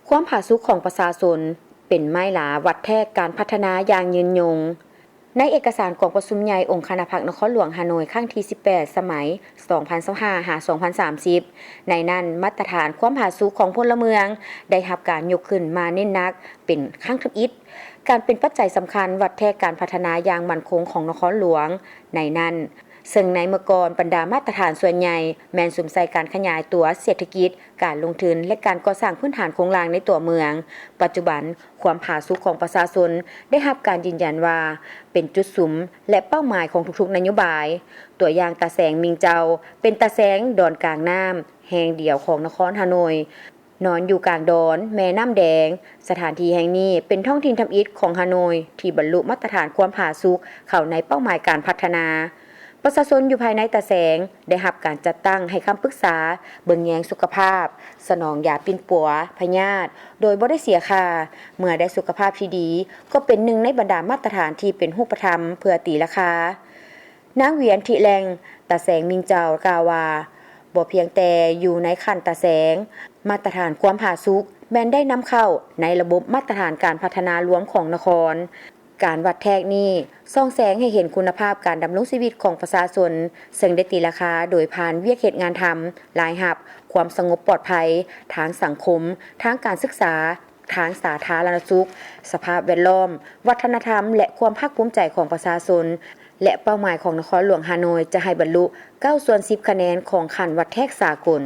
ความผาสุกของประชาชนเป็นไม้หลาวัดแทกการพัฒนาอย่างยืนยงในเอกสารกองประชุมใหญ่องค์คณะพรรคนครหลวงฮานอยครั้งที่18สมัย2025-2030ในนั้นมาตรฐานความผาสุกของพลเมืองได้รับการยกขึ้นมาเน้นหนักเป็นครั้งทึบอิฐการเป็นปัจจัยสำคัญวัดแทกการพัฒนาอย่างมั่นคงของนครหลวงในนั้นซึ่งในเมื่อก่อนบรรดามาตรฐานส่วนใหญ่แม่นสุมใส่การขยายตัวเศรษฐกิจการลงทุนและการก่อสร้างพื้นฐานโครงสร้างในตัวเมืองปัจจุบันความผาสุกของประชาชนได้รับการยืนยันว่าเป็นจุดสุมและเป้าหมายของทุกๆนโยบายตัวอย่างตาแสงมิงเจ้าเป็นตาแสงดอนกลางน้ำแห่งเดียวของนครฮานอยนอนอยู่กลางดอนแม่น้ำแดงสถานที่แห่งนี้เป็นท้องถิ่นทำอิฐของฮานอยที่บรรลุมาตรฐานความผาสุกเข้าในเป้าหมายการพัฒนาประชาชนอยู่ภายในตาแสงได้รับการจัดตั้งให้คำปรึกษาเบิ่งแยงสุขภาพสนองยาปิ่นปัวพยาธิโดยบ่ได้เสียค่าเมื่อได้สุขภาพที่ดีก็เป็นหนึ่งในบรรดามาตรฐานที่เป็นรูปธรรมเพื่อตีราคานางเวียนทิแลงตาแสงมิงเจ้ากล่าวว่าบ่เพียงแต่อยู่ในขั้นตาแสงมาตรฐานความผาสุกแม้นได้นำเข้าในระบบมาตรฐานการพัฒนารวมของนครการวัดแทกนี้ส่องแสงให้เห็นคุณภาพการดำรงชีวิตของประชาชนซึ่งได้ตีราคาโดยผ่านเวียกเหตุงานทำรายรับความสงบปลอดภัยทางสังคมทางการศึกษาทางสาธารณสุขสภาพแวดล้อมวัฒนธรรมและความภาคภูมิใจของประชาชนและเป้าหมายของนครหลวงฮานอยจะให้บรรลุ9/10คะแนนของขั้นวัดแทกสากล